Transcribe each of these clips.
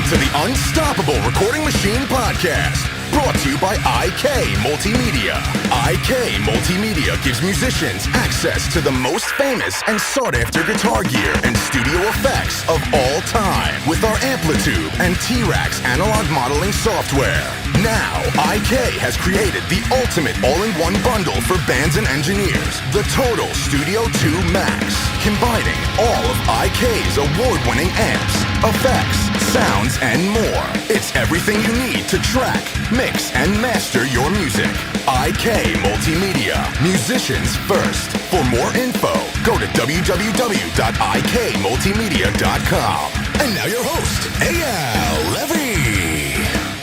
to the Unstoppable Recording Machine Podcast, brought to you by IK Multimedia. IK Multimedia gives musicians access to the most famous and sought-after guitar gear and studio effects of all time with our Amplitude and T-Rax analog modeling software. Now, IK has created the ultimate all-in-one bundle for bands and engineers, the Total Studio 2 Max, combining all of IK's award-winning amps, effects, sounds, and more. It's everything you need to track, mix, and master your music. IK Multimedia, musicians first. For more info, go to www.ikmultimedia.com. And now your host, EYAL Levy.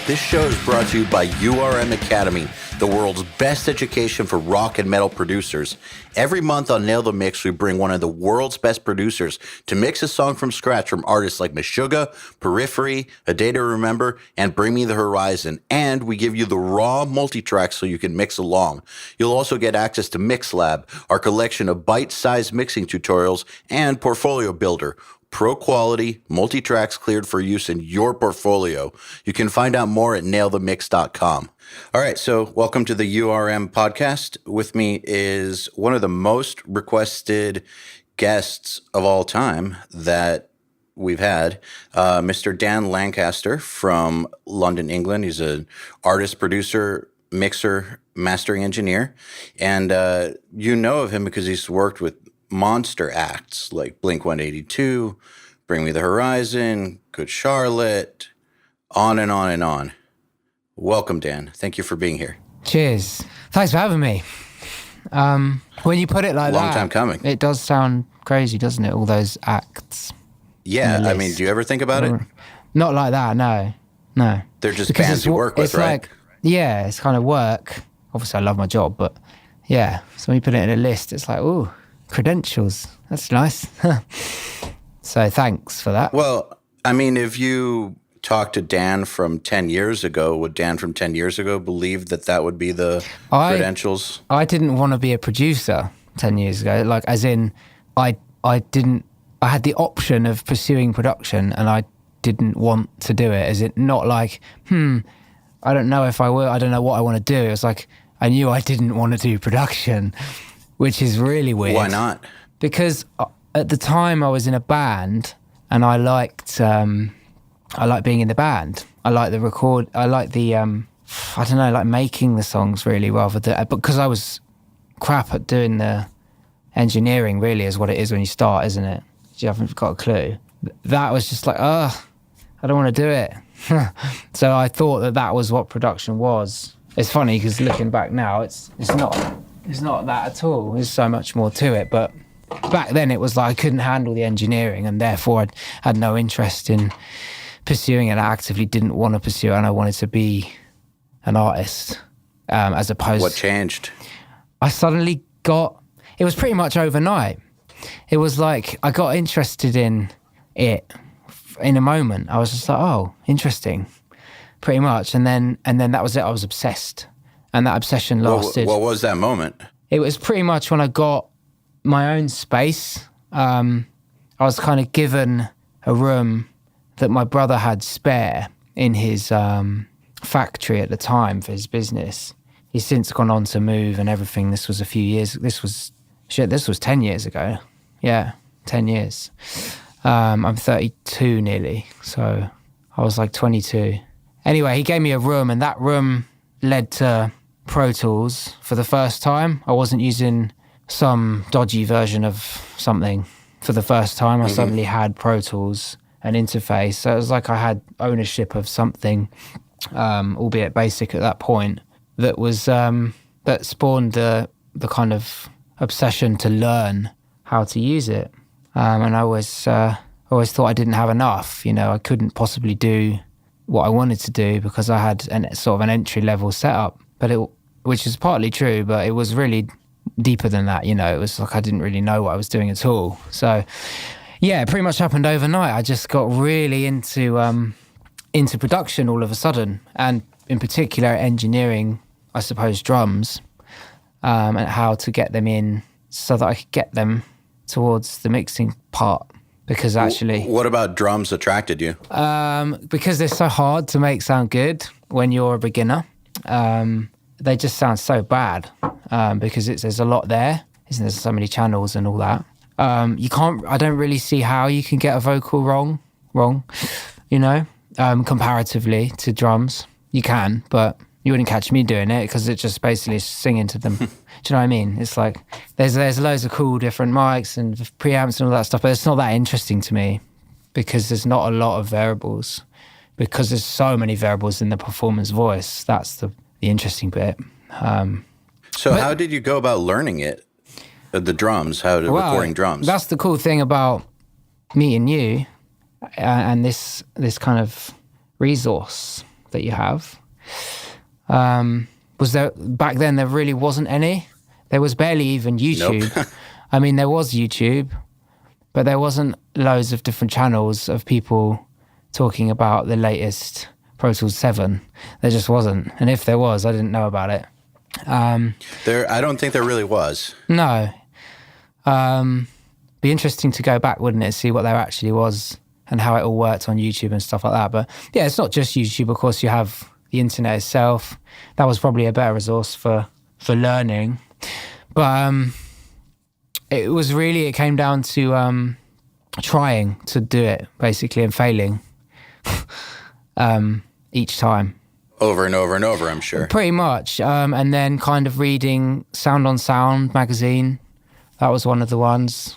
This show is brought to you by URM Academy, the world's best education for rock and metal producers. Every month on Nail the Mix, we bring one of the world's best producers to mix a song from scratch from artists like Meshuggah, Periphery, A Day to Remember, and Bring Me the Horizon. And we give you the raw multi-tracks so you can mix along. You'll also get access to MixLab, our collection of bite-sized mixing tutorials, and Portfolio Builder, pro quality, multi-tracks cleared for use in your portfolio. You can find out more at nailthemix.com. All right, so welcome to the URM podcast. With me is one of the most requested guests of all time that we've had, Mr. Dan Lancaster from London, England. He's an artist, producer, mixer, mastering engineer. And you know of him because he's worked with monster acts like Blink-182, Bring Me the Horizon, Good Charlotte, on and on and on. Welcome, Dan. Thank you for being here. Cheers. Thanks for having me. When you put it like that, long time coming. It does sound crazy, doesn't it? All those acts. Yeah, I mean, do you ever think about it? Not like that, no. They're just bands you work with, right? Yeah, it's kind of work. Obviously, I love my job, but yeah. So when you put it in a list, it's like, ooh, credentials. That's nice. So thanks for that. Well, I mean, if you talked to Dan from 10 years ago, would Dan from 10 years ago believe that that would be the credentials? I didn't want to be a producer 10 years ago. Like, as in, I had the option of pursuing production and I didn't want to do it. As it not like, I don't know if I will, I don't know what I want to do. It was like, I knew I didn't want to do production, which is really weird. Why not? Because at the time I was in a band and I liked being in the band. I like the record. I like the, I don't know, like making the songs really rather than, because I was crap at doing the engineering really is what it is when you start, isn't it? You haven't got a clue. That was just like, I don't want to do it. So I thought that was what production was. It's funny because looking back now, it's not that at all. There's so much more to it. But back then it was like I couldn't handle the engineering and therefore I had no interest in pursuing it. I actively didn't want to pursue it and I wanted to be an artist as opposed... What changed? I suddenly it was pretty much overnight. It was like I got interested in it in a moment. I was just like, oh, interesting, pretty much. And then that was it. I was obsessed. And that obsession lasted. What was that moment? It was pretty much when I got my own space. I was kind of given a room that my brother had spare in his factory at the time for his business. He's since gone on to move and everything. This was a few years. This was 10 years ago. Yeah, 10 years. I'm 32 nearly, so I was like 22. Anyway, he gave me a room and that room led to Pro Tools for the first time. I wasn't using some dodgy version of something for the first time. I suddenly had Pro Tools, an interface. So it was like I had ownership of something, albeit basic at that point, that was that spawned the kind of obsession to learn how to use it. And I always thought I didn't have enough. You know, I couldn't possibly do what I wanted to do because I had sort of an entry-level setup. Which is partly true, but it was really deeper than that. You know, it was like I didn't really know what I was doing at all. So, yeah, it pretty much happened overnight. I just got really into production all of a sudden, and in particular engineering, I suppose, drums, and how to get them in so that I could get them towards the mixing part. because actually... What about drums attracted you? Because they're so hard to make sound good when you're a beginner. They just sound so bad because there's a lot there, isn't there? There's so many channels and all that. I don't really see how you can get a vocal wrong, you know, comparatively to drums. You can, but you wouldn't catch me doing it because it just basically is singing to them. Do you know what I mean? It's like there's loads of cool different mics and preamps and all that stuff, but it's not that interesting to me because there's not a lot of variables. Because there's so many variables in the performance voice. That's the interesting bit. How did you go about learning it? The drums, recording drums? That's the cool thing about meeting you and this kind of resource that you have. Was there back then? There really wasn't any. There was barely even YouTube. Nope. I mean, there was YouTube, but there wasn't loads of different channels of people talking about the latest Pro Tools 7. There just wasn't. And if there was, I didn't know about it. I don't think there really was. No. Be interesting to go back, wouldn't it? See what there actually was and how it all worked on YouTube and stuff like that. But yeah, it's not just YouTube. Of course, you have the internet itself. That was probably a better resource for learning. But it came down to trying to do it, basically, and failing each time. Over and over and over, I'm sure. Pretty much. And then kind of reading Sound on Sound magazine. That was one of the ones.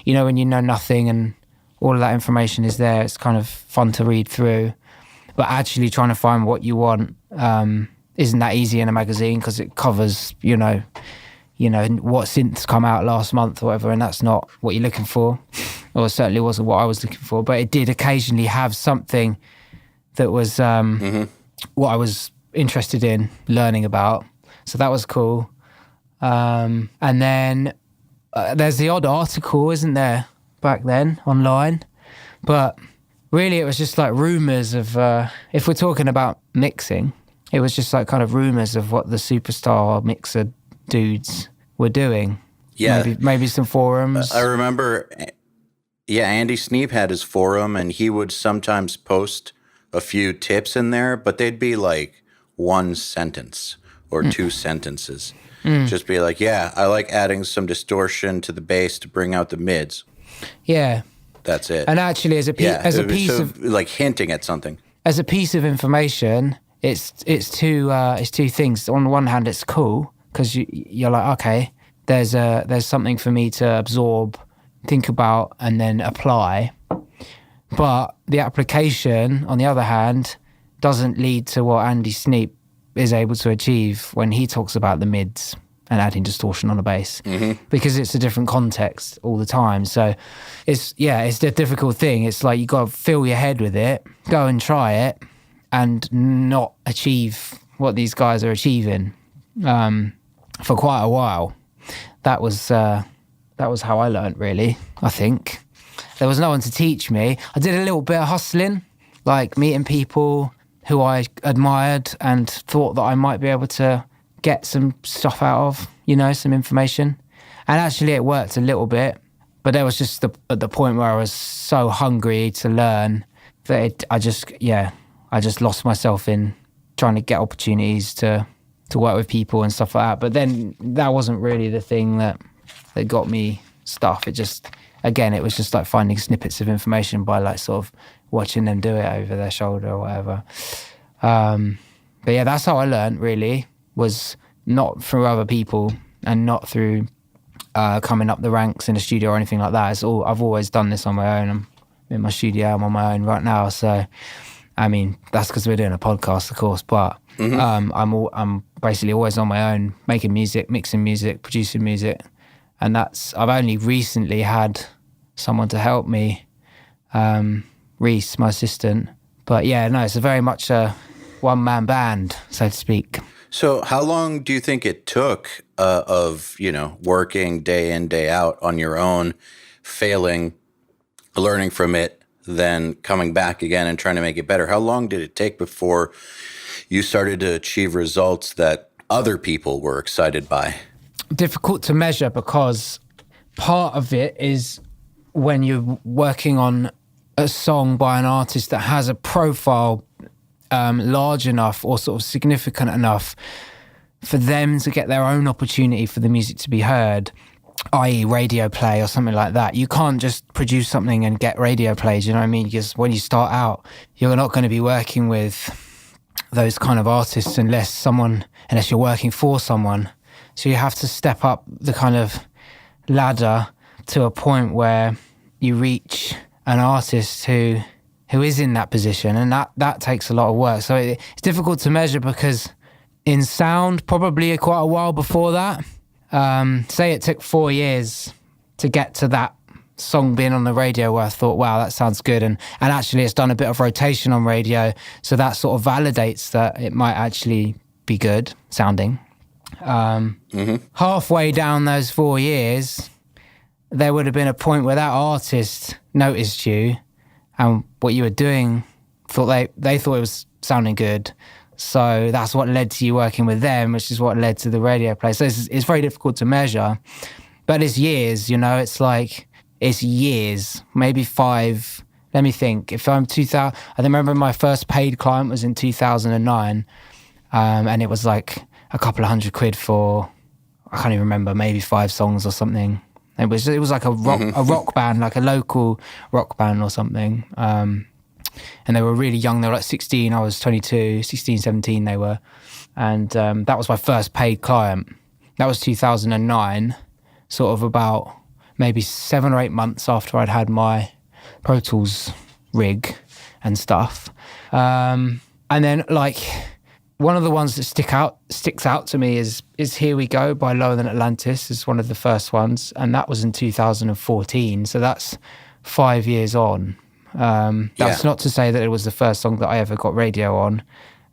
You know, when you know nothing and all of that information is there, it's kind of fun to read through. But actually trying to find what you want isn't that easy in a magazine because it covers, you know, what synths come out last month or whatever, and that's not what you're looking for. Or it certainly wasn't what I was looking for. But it did occasionally have something that was what I was interested in learning about. So that was cool. And then there's the odd article, isn't there, back then online? But really it was just like rumours of, if we're talking about mixing, it was just like kind of rumours of what the superstar mixer dudes were doing. Yeah. Maybe some forums. I remember, Andy Sneap had his forum and he would sometimes post a few tips in there, but they'd be like one sentence or two sentences. Just be like, I like adding some distortion to the bass to bring out the mids. Yeah. That's it. And actually, as a piece of like hinting at something. As a piece of information, it's two things. On one hand, it's cool because you're like, okay, there's something for me to absorb, think about, and then apply. But the application, on the other hand, doesn't lead to what Andy Sneap is able to achieve when he talks about the mids and adding distortion on a bass, because it's a different context all the time. So it's a difficult thing. It's like you got to fill your head with it, go and try it, and not achieve what these guys are achieving for quite a while. That was how I learned, really, I think. There was no one to teach me. I did a little bit of hustling, like meeting people who I admired and thought that I might be able to get some stuff out of, some information. And actually it worked a little bit, but there was just at the point where I was so hungry to learn that I just lost myself in trying to get opportunities to work with people and stuff like that. But then that wasn't really the thing that got me stuff. It was just like finding snippets of information by like sort of watching them do it over their shoulder or whatever. But yeah, that's how I learned, really, was not through other people and not through coming up the ranks in a studio or anything like that. I've always done this on my own. I'm in my studio, I'm on my own right now. So, I mean, that's because we're doing a podcast, of course, but I'm basically always on my own, making music, mixing music, producing music. And I've only recently had someone to help me, Reese, my assistant. But yeah, no, it's very much a one-man band, so to speak. So how long do you think it took of, working day in, day out on your own, failing, learning from it, then coming back again and trying to make it better? How long did it take before you started to achieve results that other people were excited by? Difficult to measure because part of it is when you're working on a song by an artist that has a profile large enough or sort of significant enough for them to get their own opportunity for the music to be heard, i.e. radio play or something like that. You can't just produce something and get radio plays, you know what I mean? Because when you start out, you're not going to be working with those kind of artists unless you're working for someone. So you have to step up the kind of ladder to a point where you reach an artist who is in that position, and that takes a lot of work. So it's difficult to measure because in sound, probably quite a while before that. Say it took 4 years to get to that song being on the radio where I thought, wow, that sounds good. And actually it's done a bit of rotation on radio. So that sort of validates that it might actually be good sounding. Halfway down those 4 years, there would have been a point where that artist noticed you and what you were doing, they thought it was sounding good. So that's what led to you working with them, which is what led to the radio play. So it's very difficult to measure, but it's years, it's years, maybe 5. Let me think. If I'm 2000, I remember my first paid client was in 2009, and it was like a couple of £100 for, I can't even remember, maybe 5 songs or something. It was like a rock band, like a local rock band or something. And they were really young. They were like 16. I was 22, 16, 17 they were. And that was my first paid client. That was 2009, sort of about maybe 7 or 8 months after I'd had my Pro Tools rig and stuff. And then like one of the ones that sticks out to me is Here We Go by Lower Than Atlantis is one of the first ones. And that was in 2014. So that's 5 years on. That's not to say that it was the first song that I ever got radio on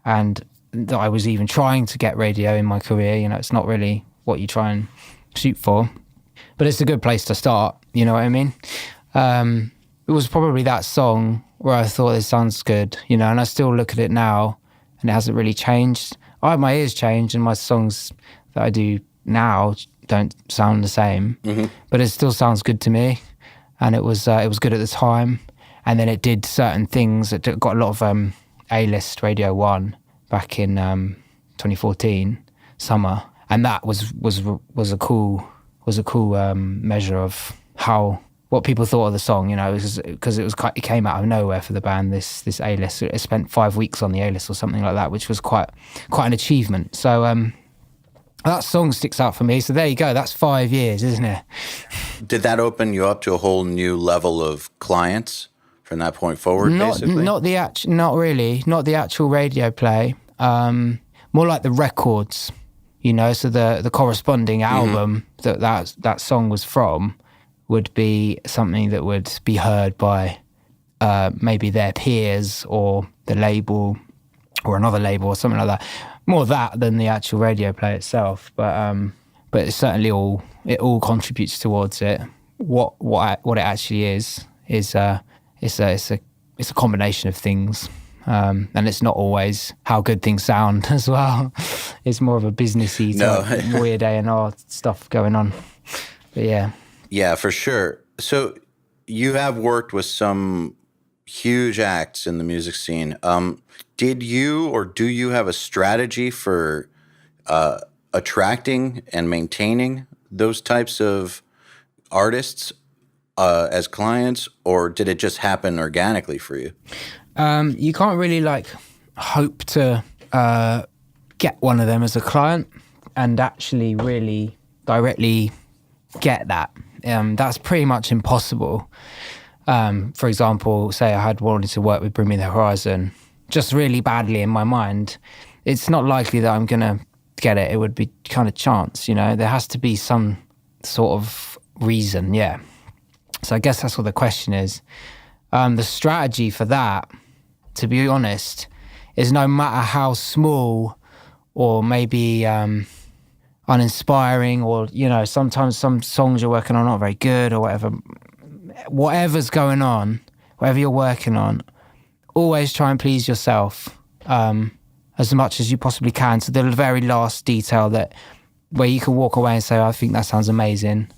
and that I was even trying to get radio in my career. It's not really what you try and shoot for, but it's a good place to start, you know what I mean? It was probably that song where I thought this sounds good, and I still look at it now and it hasn't really changed. My ears changed and my songs that I do now don't sound the same, but it still sounds good to me. And it was good at the time. And then it did certain things. It got a lot of A-list Radio 1 back in 2014 summer, and that was a cool measure of what people thought of the song. Because it came out of nowhere for the band. This A-list. It spent 5 weeks on the A-list or something like that, which was quite an achievement. So that song sticks out for me. So there you go. That's 5 years, isn't it? Did that open you up to a whole new level of clients from that point forward, basically? Not really. Not the actual radio play. More like the records, so the corresponding album that song was from would be something that would be heard by maybe their peers or the label or another label or something like that. More that than the actual radio play itself. But it's certainly it all contributes towards it. What it actually is it's a combination of things, and it's not always how good things sound as well. It's more of a businessy weird A&R stuff going on. But yeah, for sure. So you have worked with some huge acts in the music scene. Did you or do you have a strategy for attracting and maintaining those types of artists as clients, or did it just happen organically for you? You can't really hope to get one of them as a client and actually really directly get that. That's pretty much impossible. For example, say I had wanted to work with Bring Me the Horizon just really badly in my mind. It's not likely that I'm going to get it. It would be kind of chance, There has to be some sort of reason, yeah. So I guess that's what the question is. The strategy for that, to be honest, is no matter how small or maybe uninspiring or, sometimes some songs you're working on aren't very good or whatever. Whatever's going on, whatever you're working on, always try and please yourself as much as you possibly can to the very last detail where you can walk away and say, I think that sounds amazing.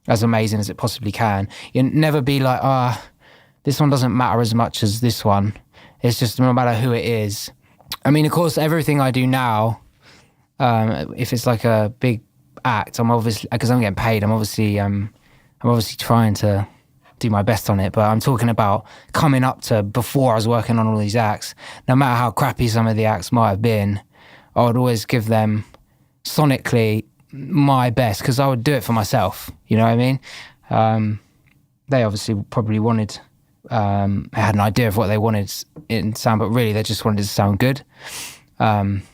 as amazing as it possibly can. You never be like, this one doesn't matter as much as this one. It's just no matter who it is. I mean, of course, everything I do now, if it's like a big act, I'm obviously, because I'm getting paid, I'm obviously trying to do my best on it. But I'm talking about coming up to before I was working on all these acts. No matter how crappy some of the acts might have been, I would always give them sonically my best, because I would do it for myself. You know what I mean? They obviously probably wanted, had an idea of what they wanted in sound, but really they just wanted it to sound good,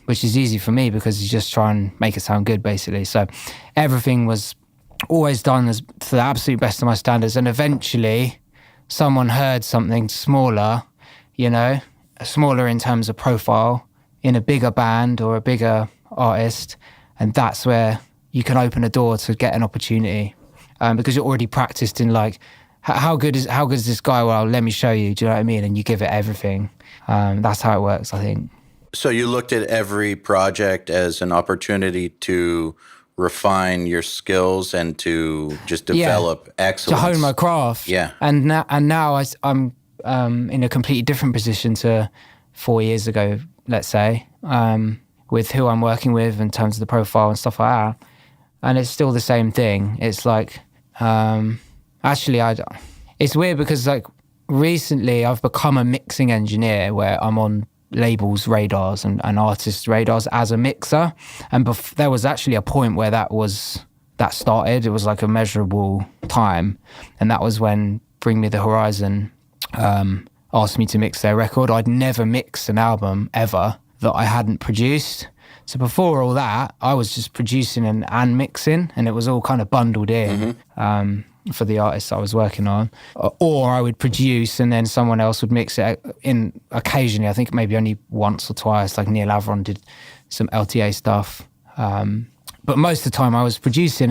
which is easy for me because you just try and make it sound good, basically. So everything was always done as to the absolute best of my standards. And eventually someone heard something smaller, you know, smaller in terms of profile, in a bigger band or a bigger artist, and that's where you can open a door to get an opportunity, because you're already practiced in like, how good is this guy? Well, let me show you. Do you know what I mean? And you give it everything. That's how it works, I think. So you looked at every project as an opportunity to refine your skills and to just develop excellence. To hone my craft. Yeah. And now I'm in a completely different position to 4 years ago, let's say, with who I'm working with in terms of the profile and stuff like that. And it's still the same thing. It's like, actually, it's weird because like recently I've become a mixing engineer where I'm on labels' radars and artists' radars as a mixer. And there was actually a point where that started. It was like a measurable time. And that was when Bring Me the Horizon asked me to mix their record. I'd never mixed an album ever that I hadn't produced. So before all that, I was just producing and mixing, and it was all kind of bundled in for the artists I was working on. Or I would produce and then someone else would mix it in occasionally. I think maybe only once or twice, like Neil Avron did some LTA stuff. But most of the time I was producing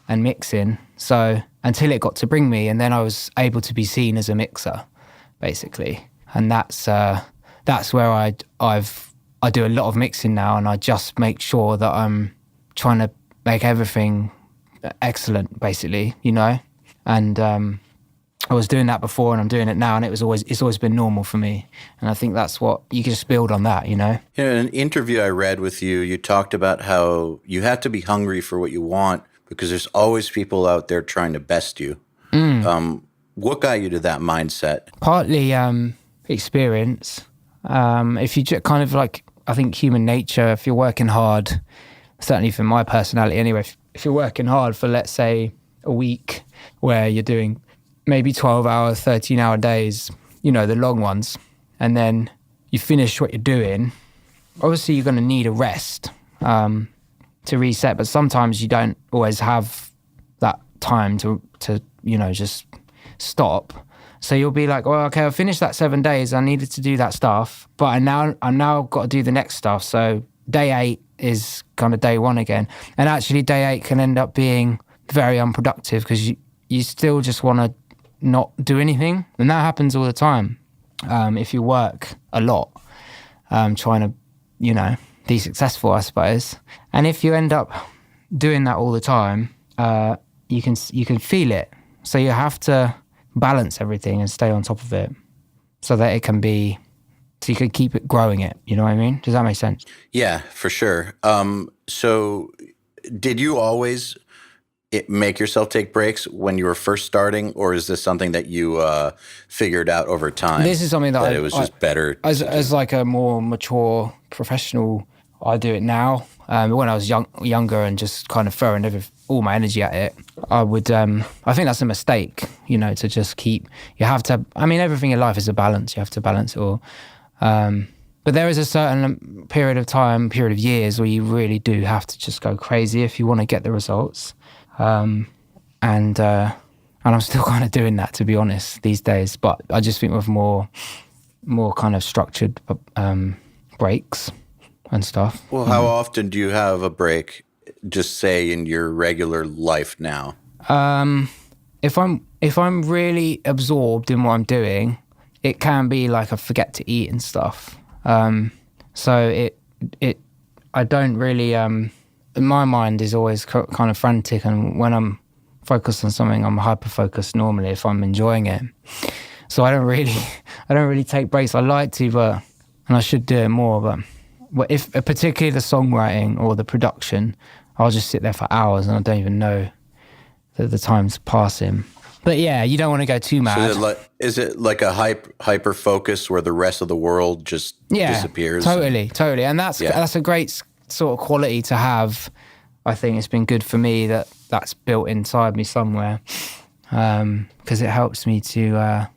and mixing. So until it got to Bring Me, and then I was able to be seen as a mixer, basically. And that's where I do a lot of mixing now, and I just make sure that I'm trying to make everything excellent, basically, you know. And I was doing that before, and I'm doing it now, and it's always been normal for me. And I think that's what you can just build on that, you know. In an interview I read with you, you talked about how you have to be hungry for what you want because there's always people out there trying to best you. What got you to that mindset? Partly experience. If you just kind of like, I think human nature, if you're working hard, certainly for my personality anyway, if you're working hard for, let's say, a week where you're doing maybe 12-hour, 13-hour days, you know, the long ones, and then you finish what you're doing, obviously you're going to need a rest to reset, but sometimes you don't always have that time to you know, just stop. So you'll be like, well, okay, I finished that 7 days. I needed to do that stuff, but I'm now got to do the next stuff. So day 8 is kind of day 1 again. And actually day 8 can end up being very unproductive because you still just want to not do anything. And that happens all the time if you work a lot, trying to, you know, be successful, I suppose. And if you end up doing that all the time, you can feel it. So you have to balance everything and stay on top of it so that it can be, so you can keep it growing it. You know what I mean? Does that make sense? Yeah, for sure. So did you always make yourself take breaks when you were first starting, or is this something that you figured out over time? This is something that it was just better. As like a more mature professional, I do it now. When I was younger and just kind of throwing all my energy at it, I would. I think that's a mistake, you know, to just keep. You have to. I mean, everything in life is a balance. You have to balance it all. But there is a certain period of years where you really do have to just go crazy if you want to get the results. And I'm still kind of doing that, to be honest, these days. But I just think with more kind of structured breaks and stuff. Well, how often do you have a break, just say in your regular life now? If I'm really absorbed in what I'm doing, it can be like I forget to eat and stuff. So I don't really. My mind is always kind of frantic, and when I'm focus on something, I'm hyper-focused normally if I'm enjoying it. So I don't really take breaks. I like to, and I should do it more, but if particularly the songwriting or the production, I'll just sit there for hours and I don't even know that the time's passing. But yeah, you don't want to go too mad. So is it like a hyper focus where the rest of the world just disappears? Totally. And that's a great sort of quality to have. I think it's been good for me that's built inside me somewhere, because it helps me to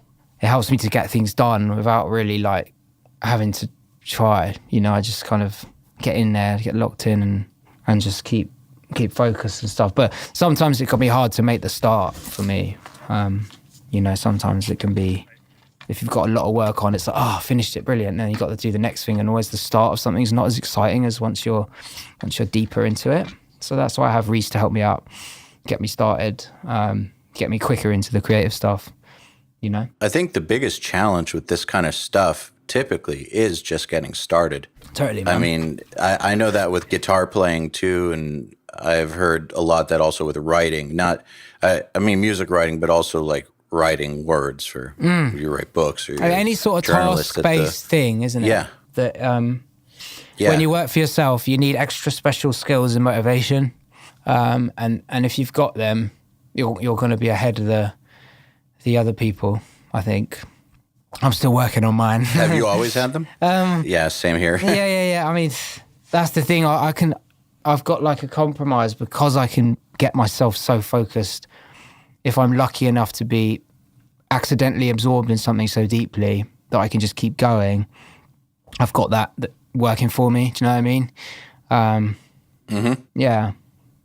get things done without really like having to try. You know, I just kind of get in there, get locked in, and just keep focused and stuff. But sometimes it can be hard to make the start for me. You know, sometimes it can be, if you've got a lot of work on, it's like, I finished it, brilliant. And then you've got to do the next thing, and always the start of something is not as exciting as once you're deeper into it. So that's why I have Reese to help me out, get me started, get me quicker into the creative stuff, you know? I think the biggest challenge with this kind of stuff typically is just getting started. Totally, man. I mean, I know that with guitar playing too, and I've heard a lot that also with writing, I mean music writing, but also like writing words for you write books or any sort of task-based thing, isn't it? Yeah. That when you work for yourself, you need extra special skills and motivation, and if you've got them, you're going to be ahead of the other people, I think. I'm still working on mine. Have you always had them? Yeah, same here. Yeah. I mean, that's the thing. I've got like a compromise because I can get myself so focused. If I'm lucky enough to be accidentally absorbed in something so deeply that I can just keep going, I've got that working for me. Do you know what I mean? Yeah.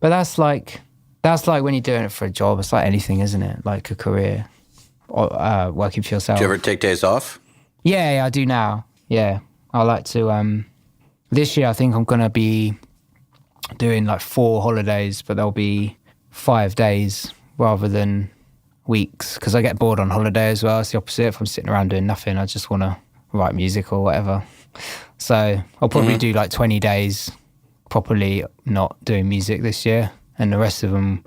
But that's like when you're doing it for a job. It's like anything, isn't it? Like a career or working for yourself. Do you ever take days off? Yeah, I do now. Yeah. I like to, this year I think I'm going to be doing like 4 holidays, but there'll be 5 days rather than weeks, because I get bored on holiday as well. It's the opposite. If I'm sitting around doing nothing, I just want to write music or whatever. So I'll probably do like 20 days properly not doing music this year, and the rest of them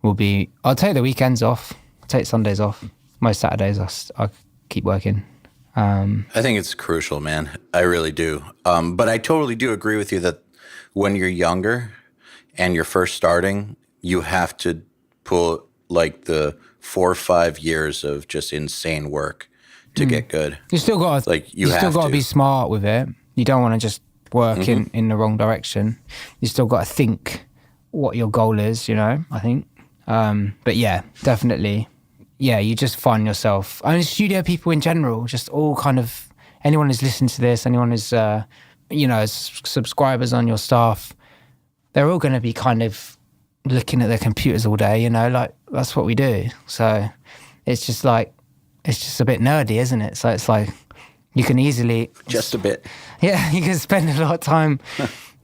will be, I'll take the weekends off, I'll take Sundays off. Most Saturdays I keep working. I think it's crucial, man. I really do. But I totally do agree with you that when you're younger and you're first starting, you have to put like the 4 or 5 years of just insane work to get good. You still got to be smart with it. You don't want to just work in the wrong direction. You still got to think what your goal is, you know, I think. But yeah, definitely. Yeah, you just find yourself, I mean, studio people in general, just all kind of, anyone who's listened to this, anyone who's, subscribers on your staff, they're all going to be kind of looking at their computers all day, you know, like that's what we do. So it's just a bit nerdy, isn't it? So it's like, you can easily... Just a bit. Yeah, you can spend a lot of time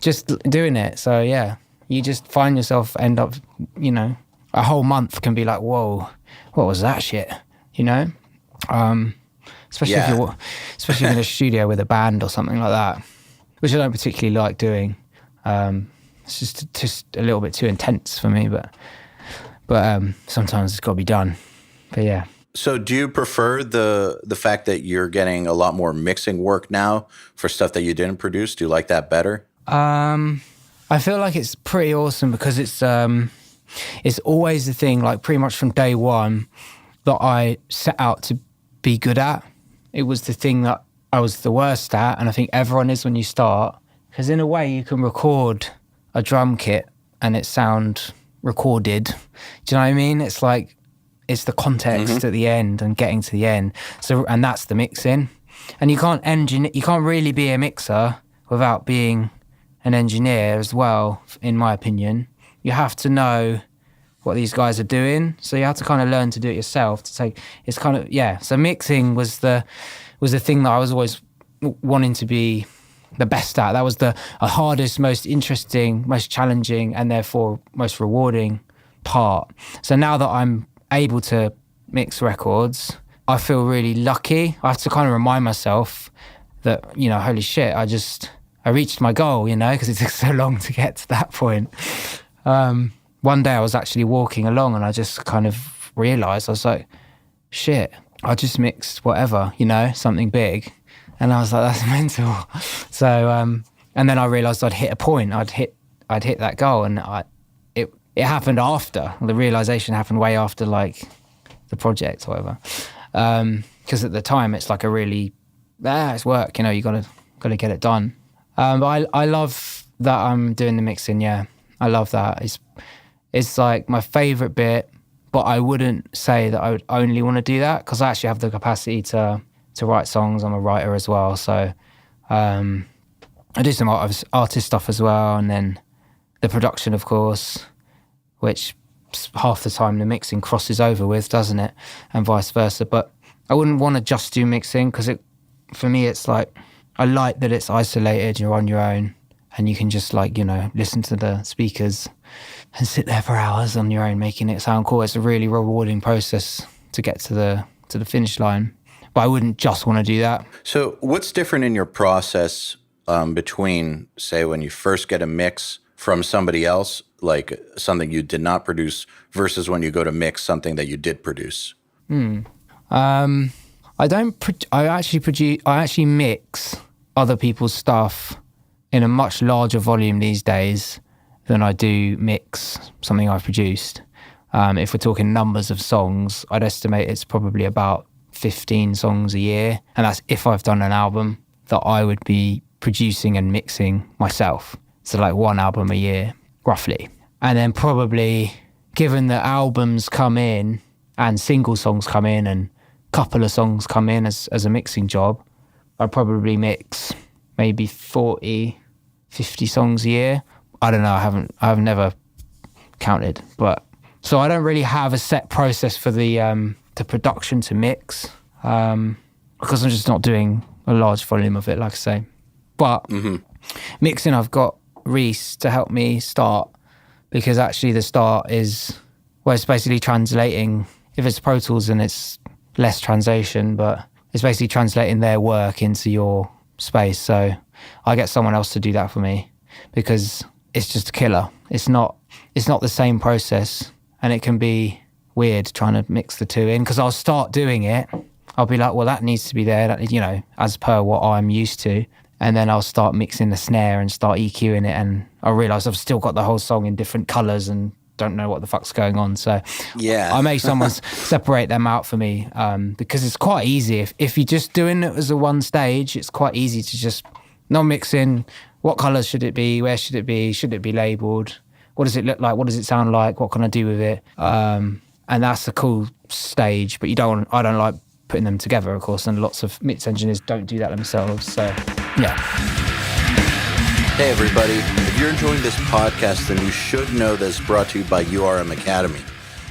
just doing it. So yeah, you just find yourself end up, you know, a whole month can be like, whoa, what was that shit? You know? Especially if you're in a studio with a band or something like that, which I don't particularly like doing. It's just a little bit too intense for me, but sometimes it's got to be done. But yeah. So do you prefer the fact that you're getting a lot more mixing work now for stuff that you didn't produce? Do you like that better? I feel like it's pretty awesome because it's always the thing, like pretty much from day one, that I set out to be good at. It was the thing that I was the worst at, and I think everyone is when you start, because in a way you can record a drum kit and it sound recorded. Do you know what I mean? It's like, it's the context at the end and getting to the end. So, and that's the mixing. And you can't really be a mixer without being an engineer as well, in my opinion. You have to know what these guys are doing. So you have to kind of learn to do it yourself. It's kind of, yeah. So mixing was the thing that I was always wanting to be the best at. That was the hardest, most interesting, most challenging, and therefore most rewarding part. So now that I'm able to mix records, I feel really lucky. I have to kind of remind myself that, you know, holy shit, I reached my goal, you know, because it took so long to get to that point. one day I was actually walking along and I just kind of realized, I was like, shit, I just mixed whatever, something big. And I was like, that's mental. So, and then I realized I'd hit a point, I'd hit that goal, and it happened after. The realization happened way after like the project or whatever. Because at the time it's like a really, it's work, you gotta get it done. But I love that I'm doing the mixing, yeah. I love that. It's like my favorite bit, but I wouldn't say that I would only want to do that because I actually have the capacity to write songs. I'm a writer as well. So I do some artist stuff as well. And then the production, of course, which half the time the mixing crosses over with, doesn't it? And vice versa. But I wouldn't want to just do mixing because for me, it's like, I like that it's isolated, you're on your own, and you can just like, listen to the speakers and sit there for hours on your own, making it sound cool. It's a really rewarding process to get to the finish line. But I wouldn't just want to do that. So what's different in your process between, say, when you first get a mix from somebody else, like something you did not produce, versus when you go to mix something that you did produce? I actually mix other people's stuff in a much larger volume these days than I do mix something I've produced. If we're talking numbers of songs, I'd estimate it's probably about 15 songs a year. And that's if I've done an album that I would be producing and mixing myself. So like one album a year, roughly. And then probably, given that albums come in and single songs come in and a couple of songs come in as a mixing job, I'd probably mix maybe 40, 50 songs a year. I don't know, I've never counted. But so I don't really have a set process for the production to mix because I'm just not doing a large volume of it, like I say. But mixing, I've got Reese to help me start, because actually the start is, well, it's basically translating. If it's Pro Tools, then it's less translation, but it's basically translating their work into your space. So I get someone else to do that for me because it's just a killer. It's not the same process, and it can be weird trying to mix the two in because I'll start doing it. I'll be like, well, that needs to be there, that, as per what I'm used to. And then I'll start mixing the snare and start EQing it, and I realise I've still got the whole song in different colours and don't know what the fuck's going on. So yeah, I make someone separate them out for me because it's quite easy. If you're just doing it as a one stage, it's quite easy to just not mix in. What colours should it be? Where should it be? Should it be labelled? What does it look like? What does it sound like? What can I do with it? And that's a cool stage, but I don't like putting them together, of course, and lots of mix engineers don't do that themselves. So, yeah. Hey, everybody. If you're enjoying this podcast, then you should know that it's brought to you by URM Academy.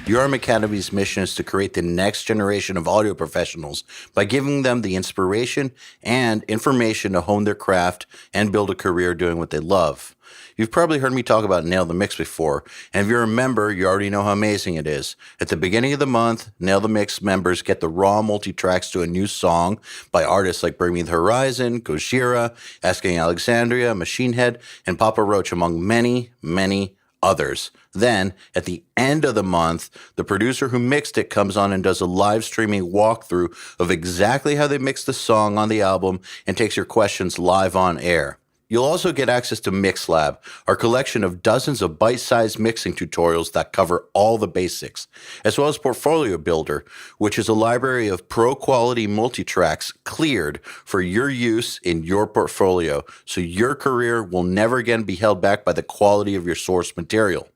URM Academy's mission is to create the next generation of audio professionals by giving them the inspiration and information to hone their craft and build a career doing what they love. You've probably heard me talk about Nail the Mix before, and if you're a member, you already know how amazing it is. At the beginning of the month, Nail the Mix members get the raw multi-tracks to a new song by artists like Bring Me the Horizon, Gojira, Asking Alexandria, Machine Head, and Papa Roach, among many, many others. Then, at the end of the month, the producer who mixed it comes on and does a live streaming walkthrough of exactly how they mixed the song on the album and takes your questions live on air. You'll also get access to MixLab, our collection of dozens of bite-sized mixing tutorials that cover all the basics, as well as Portfolio Builder, which is a library of pro-quality multi-tracks cleared for your use in your portfolio, so your career will never again be held back by the quality of your source material.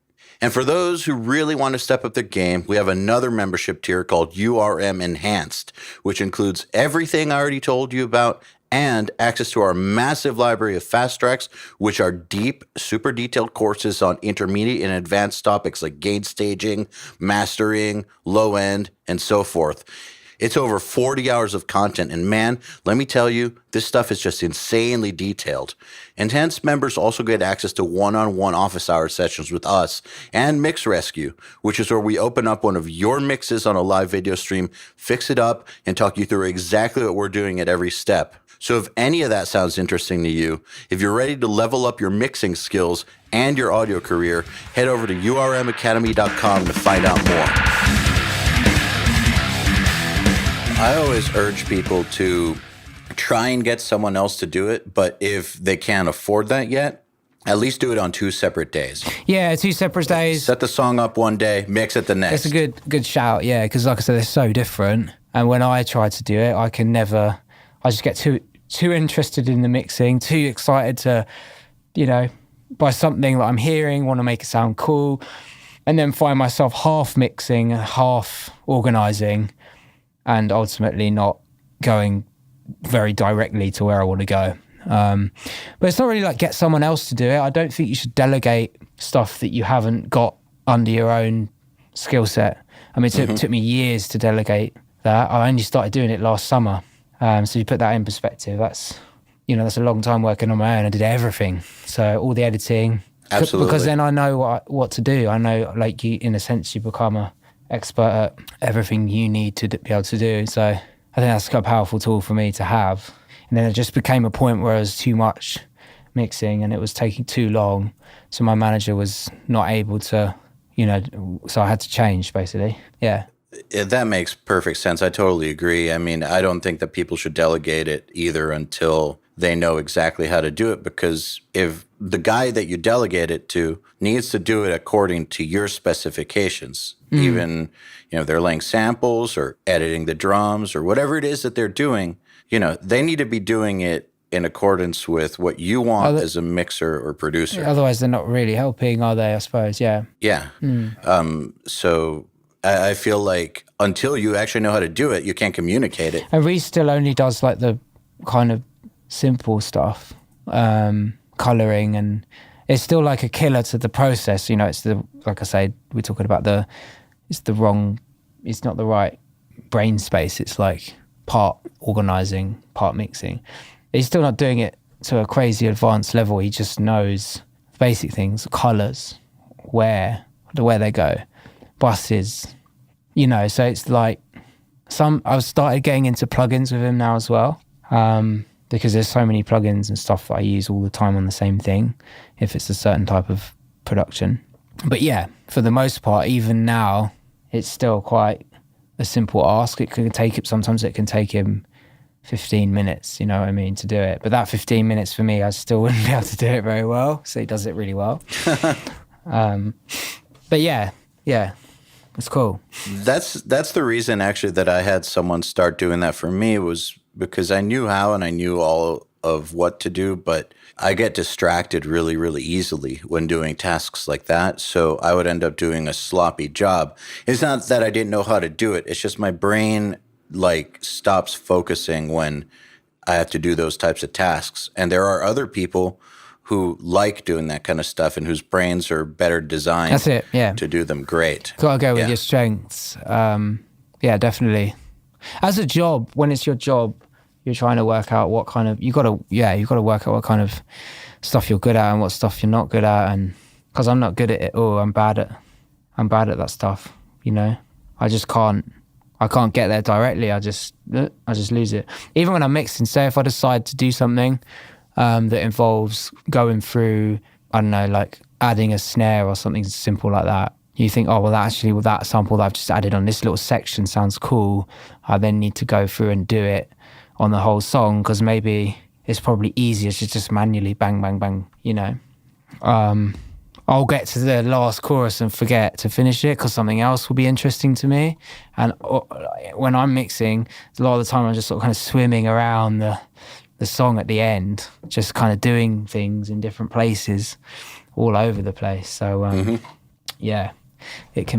And for those who really want to step up their game, we have another membership tier called URM Enhanced, which includes everything I already told you about and access to our massive library of fast tracks, which are deep, super detailed courses on intermediate and advanced topics like gain staging, mastering, low end, and so forth. It's over 40 hours of content, and man, let me tell you, this stuff is just insanely detailed. Enhanced members also get access to one-on-one office hour sessions with us and Mix Rescue, which is where we open up one of your mixes on a live video stream, fix it up, and talk you through exactly what we're doing at every step. So if any of that sounds interesting to you, if you're ready to level up your mixing skills and your audio career, head over to urmacademy.com to find out more. I always urge people to try and get someone else to do it, but if they can't afford that yet, at least do it on 2 separate days. Yeah, 2 separate days. Set the song up one day, mix it the next. It's a good shout, yeah, because like I said, they're so different. And when I try to do it, I just get too interested in the mixing, too excited to, by something that I'm hearing, want to make it sound cool, and then find myself half mixing, half organizing, and ultimately not going very directly to where I want to go. But it's not really like get someone else to do it. I don't think you should delegate stuff that you haven't got under your own skill set. I mean, it took me years to delegate that. I only started doing it last summer. So you put that in perspective, that's a long time working on my own. I did everything. So all the editing. Absolutely. Because then I know what to do. I know, like, you, in a sense, you become an expert at everything you need to be able to do. So I think that's a powerful tool for me to have. And then it just became a point where it was too much mixing and it was taking too long. So my manager was not able to, so I had to change, basically. Yeah. That makes perfect sense. I totally agree. I mean, I don't think that people should delegate it either until they know exactly how to do it, because if the guy that you delegate it to needs to do it according to your specifications, even, they're laying samples or editing the drums or whatever it is that they're doing, they need to be doing it in accordance with what you want as a mixer or producer. Otherwise, they're not really helping, are they, I suppose? Yeah. Yeah. So I feel like until you actually know how to do it, you can't communicate it. And Reese still only does like the kind of simple stuff, colouring, and it's still like a killer to the process. It's like I say, we're talking about it's not the right brain space. It's like part organising, part mixing. He's still not doing it to a crazy advanced level. He just knows basic things, colours, where they go, buses, so it's like I've started getting into plugins with him now as well, because there's so many plugins and stuff that I use all the time on the same thing if it's a certain type of production. But yeah, for the most part, even now, it's still quite a simple ask. Sometimes it can take him 15 minutes, to do it. But that 15 minutes for me, I still wouldn't be able to do it very well. So he does it really well. But yeah, it's cool. That's the reason actually that I had someone start doing that for me, was because I knew how and I knew all of what to do, but I get distracted really, really easily when doing tasks like that. So I would end up doing a sloppy job. It's not that I didn't know how to do it. It's just my brain stops focusing when I have to do those types of tasks. And there are other people who like doing that kind of stuff and whose brains are better designed That's it, yeah. to do them great. Gotta go with your strengths. Yeah, definitely. As a job, when it's your job, you're trying to work out what kind of, you gotta work out what kind of stuff you're good at and what stuff you're not good at. And because I'm not good at it all, I'm bad at that stuff. I can't get there directly. I just lose it. Even when I'm mixing, say if I decide to do something that involves going through, I don't know, like adding a snare or something simple like that, you think, oh, well, that sample that I've just added on this little section sounds cool. I then need to go through and do it on the whole song, because maybe it's probably easier to just manually bang, bang, bang, I'll get to the last chorus and forget to finish it because something else will be interesting to me. And when I'm mixing, a lot of the time I'm just sort of kind of swimming around the song at the end, just kind of doing things in different places all over the place. So, yeah, it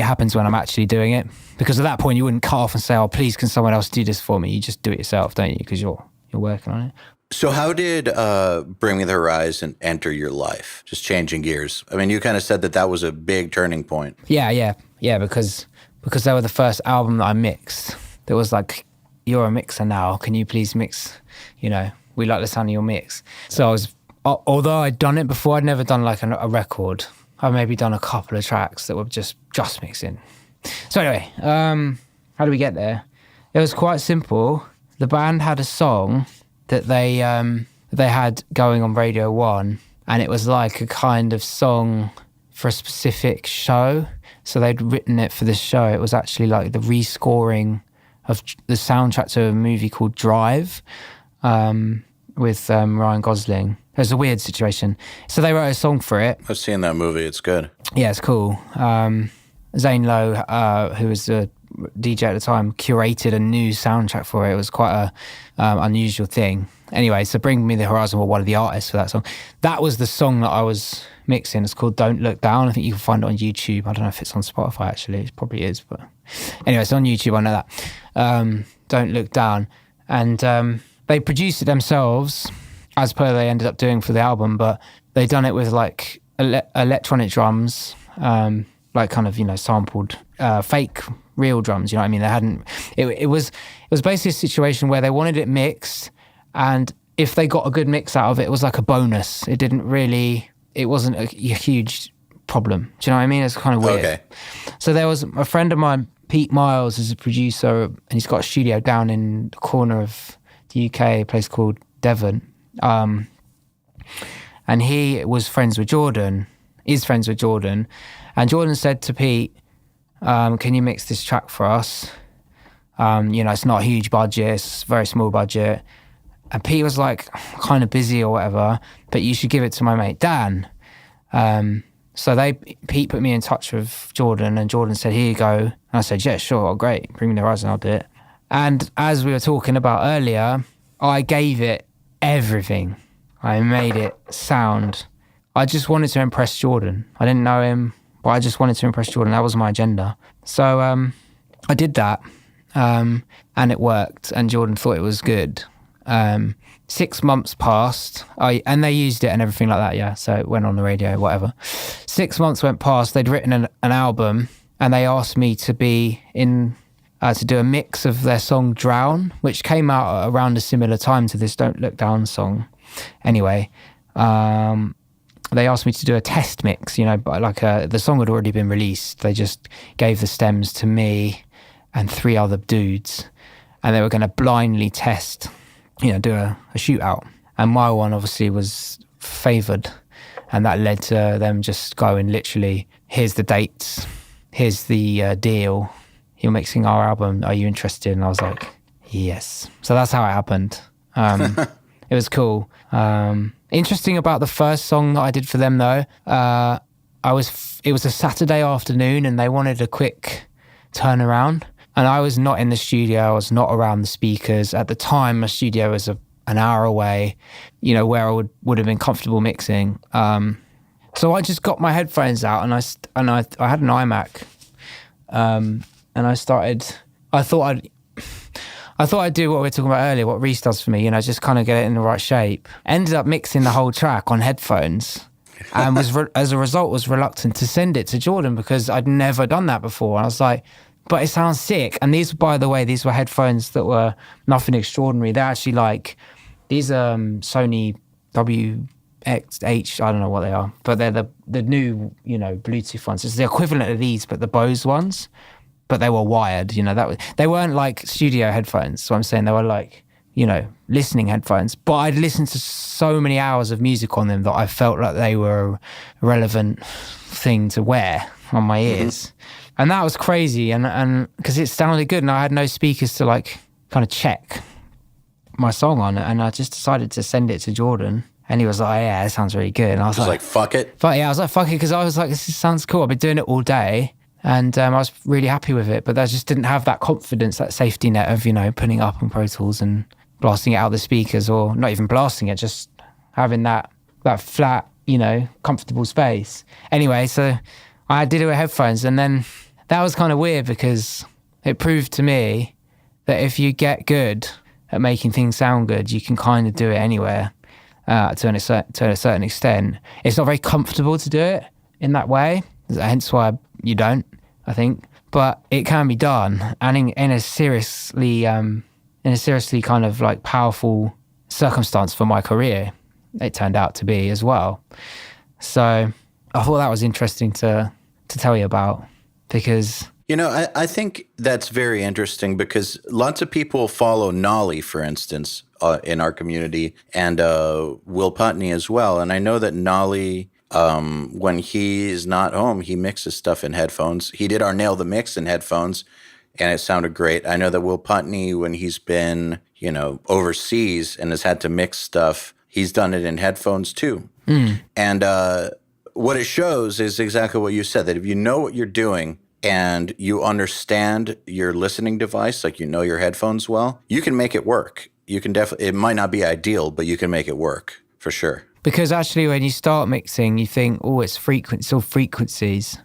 happens when I'm actually doing it, because at that point you wouldn't cut off and say, oh, please, can someone else do this for me? You just do it yourself, don't you? Because you're working on it. So how did Bring Me the Horizon enter your life? Just changing gears. I mean, you kind of said that was a big turning point. Yeah, because they were the first album that I mixed. There was like, you're a mixer now, can you please mix, we like the sound of your mix. So I was, although I'd done it before, I'd never done like a record. I've maybe done a couple of tracks that were just mixing. So anyway, how do we get there? It was quite simple. the band had a song that they had going on Radio 1, and it was like a kind of song for a specific show. So they'd written it for this show. It was actually like the rescoring of the soundtrack to a movie called Drive with Ryan Gosling. It was a weird situation. So they wrote a song for it. I've seen that movie. It's good. Yeah, it's cool. Zane Lowe, who was the DJ at the time, curated a new soundtrack for it. It was quite a unusual thing. Anyway, so Bring Me the Horizon were one of the artists for that song. That was the song that I was mixing. It's called Don't Look Down. I think you can find it on YouTube. I don't know if it's on Spotify, actually. It probably is. But anyway, it's on YouTube. I know that. Don't Look Down. And they produced it themselves, as per they ended up doing for the album, but they done it with like electronic drums, like kind of, sampled fake real drums, you know what I mean? They hadn't, it was basically a situation where they wanted it mixed, and if they got a good mix out of it, it was like a bonus. It wasn't a huge problem. Do you know what I mean? It's kind of weird. Okay. So there was a friend of mine, Pete Miles, is a producer, and he's got a studio down in the corner of the UK, a place called Devon. And he was friends with Jordan, and Jordan said to Pete, can you mix this track for us? It's not a huge budget, it's a very small budget. And Pete was like, kind of busy or whatever, but you should give it to my mate Dan. So Pete put me in touch with Jordan, and Jordan said, here you go. And I said, yeah, sure, great, Bring Me the Horizon, I'll do it. And as we were talking about earlier, I gave it everything. I made it sound. I just wanted to impress Jordan. I didn't know him, but I just wanted to impress Jordan. That was my agenda. So I did that, and it worked, and Jordan thought it was good. 6 months passed, and they used it and everything like that, yeah. So it went on the radio, whatever. 6 months went past, they'd written an album, and they asked me to be in... to do a mix of their song Drown, which came out around a similar time to this Don't Look Down song. Anyway, they asked me to do a test mix, but the song had already been released. They just gave the stems to me and 3 other dudes, and they were going to blindly test, do a shootout. And my one obviously was favoured, and that led to them just going literally, here's the dates, here's the deal, you're mixing our album, are you interested? And I was like, yes. So that's how it happened. It was cool. Interesting about the first song that I did for them though, it was a Saturday afternoon, and they wanted a quick turnaround. And I was not in the studio, I was not around the speakers. At the time, my studio was an hour away, where I would have been comfortable mixing. So I just got my headphones out, and I had an iMac. And I thought I'd do what we were talking about earlier, what Reese does for me, just kind of get it in the right shape. Ended up mixing the whole track on headphones, and as a result was reluctant to send it to Jordan because I'd never done that before. And I was like, but it sounds sick. And by the way, these were headphones that were nothing extraordinary. They're actually these are Sony WXH, I don't know what they are, but they're the new, Bluetooth ones. It's the equivalent of these, but the Bose ones. But they were wired, they weren't like studio headphones. So I'm saying they were listening headphones. But I'd listened to so many hours of music on them that I felt like they were a relevant thing to wear on my ears. Mm-hmm. And that was crazy. And because it sounded good, and I had no speakers to kind of check my song on it. And I just decided to send it to Jordan. And he was like, yeah, it sounds really good. And I was like, fuck it. But yeah, I was like, fuck it. Because I was like, this sounds cool. I've been doing it all day. And I was really happy with it, but I just didn't have that confidence, that safety net of, putting it up on Pro Tools and blasting it out the speakers, or not even blasting it, just having that flat, comfortable space. Anyway, so I did it with headphones, and then that was kind of weird because it proved to me that if you get good at making things sound good, you can kind of do it anywhere to a certain extent. It's not very comfortable to do it in that way, hence why you don't, I think, but it can be done, and in a seriously kind of powerful circumstance for my career, it turned out to be as well. So I thought that was interesting to tell you about, because I think that's very interesting because lots of people follow Nolly, for instance, in our community, and Will Putney as well. And I know that Nolly, when he is not home, he mixes stuff in headphones. He did our Nail the Mix in headphones, and it sounded great. I know that Will Putney, when he's been, overseas and has had to mix stuff, he's done it in headphones too. And what it shows is exactly what you said, that if you know what you're doing, and you understand your listening device, like your headphones well, you can make it work. You can definitely, it might not be ideal, but you can make it work for sure. Because actually when you start mixing, you think, oh, it's all frequencies,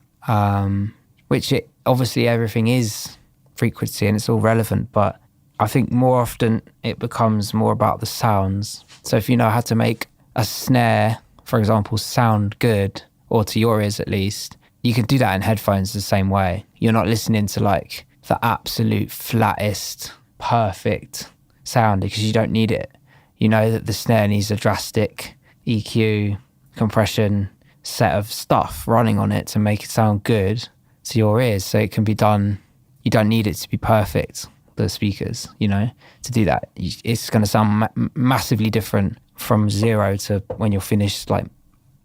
which obviously everything is frequency and it's all relevant, but I think more often it becomes more about the sounds. So if you know how to make a snare, for example, sound good, or to your ears at least, you can do that in headphones the same way. You're not listening to like the absolute flattest, perfect sound because you don't need it. You know that the snare needs a drastic EQ, compression set of stuff running on it to make it sound good to your ears. So it can be done. You don't need it to be perfect, the speakers, to do that. It's going to sound massively different from zero to when you're finished like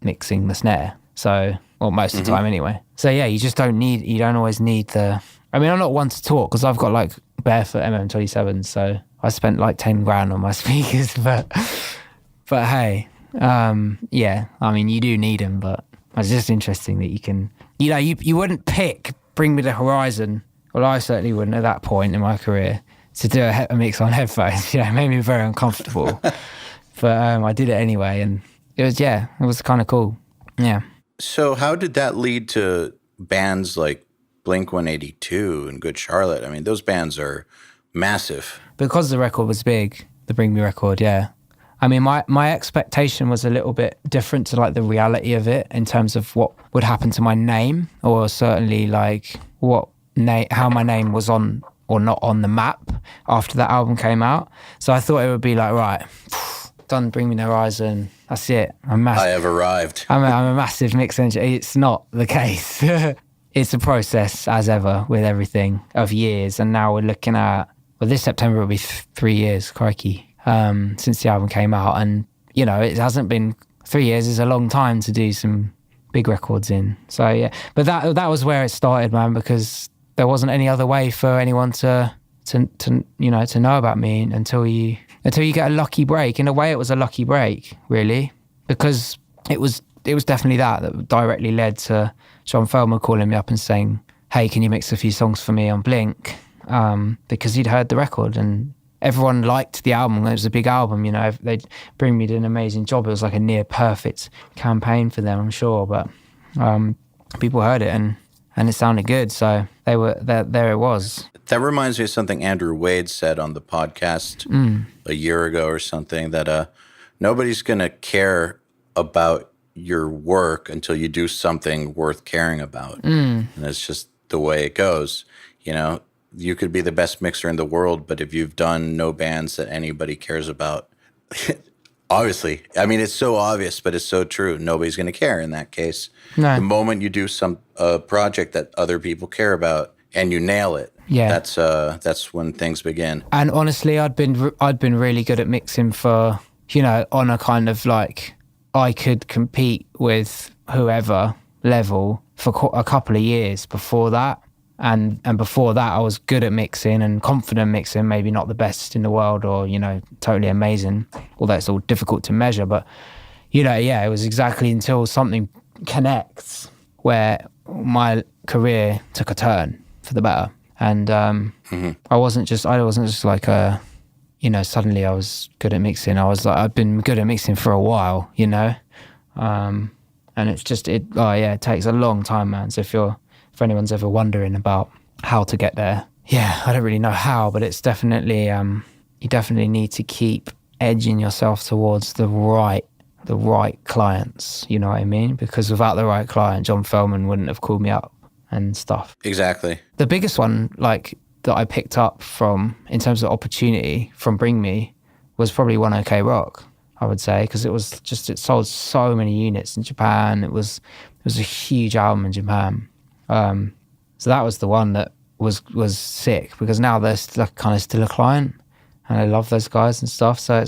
mixing the snare. So, well, most of the time anyway. So yeah, you don't always need I'm not one to talk because I've got like barefoot MM27, so I spent like 10 grand on my speakers, but hey, yeah, you do need them, but it's just interesting that you can, you wouldn't pick Bring Me the Horizon, well, I certainly wouldn't at that point in my career, to do a mix on headphones. It made me very uncomfortable, but I did it anyway, and it was kind of cool. Yeah. So how did that lead to bands like Blink-182 and Good Charlotte? Those bands are massive. Because the record was big, the Bring Me record, yeah. My expectation was a little bit different to like the reality of it in terms of what would happen to my name, or certainly like how my name was on or not on the map after that album came out. So I thought it would be like, right, done Bring Me the Horizon, that's it. I have arrived. I'm a massive mix engineer. It's not the case. It's a process, as ever, with everything, of years. And now we're looking at, this September will be 3 years, crikey, since the album came out. And, it hasn't been 3 years is a long time to do some big records in. So, yeah. But that was where it started, man, because there wasn't any other way for anyone to know about me until you get a lucky break. In a way, it was a lucky break, really, because it was definitely that directly led to John Feldman calling me up and saying, hey, can you mix a few songs for me on Blink? Because he'd heard the record and everyone liked the album. It was a big album, they'd Bring Me did an amazing job. It was like a near perfect campaign for them, I'm sure, but people heard it and it sounded good, so they were there it was. That reminds me of something Andrew Wade said on the podcast a year ago or something, that nobody's going to care about your work until you do something worth caring about. And it's just the way it goes. You could be the best mixer in the world, but if you've done no bands that anybody cares about, obviously, it's so obvious, but it's so true. Nobody's going to care in that case. No. The moment you do a project that other people care about and you nail it, that's when things begin. And honestly, I'd been really good at mixing for, on a kind of like, I could compete with whoever level for a couple of years before that. And before that, I was good at mixing and confident mixing, maybe not the best in the world or, totally amazing, although it's all difficult to measure. But, it was exactly until something connects where my career took a turn for the better. And I wasn't just like suddenly I was good at mixing. I was like, I've been good at mixing for a while, and it's just, it takes a long time, man. So if anyone's ever wondering about how to get there, I don't really know how, but it's definitely, you definitely need to keep edging yourself towards the right clients, you know what I mean? Because without the right client, John Feldman wouldn't have called me up and stuff. Exactly. The biggest one, like, that I picked up from, in terms of opportunity from Bring Me, was probably One OK Rock, I would say, because it sold so many units in Japan. It was a huge album in Japan. So that was the one that was sick, because now they're kind of still a client, and I love those guys and stuff. So I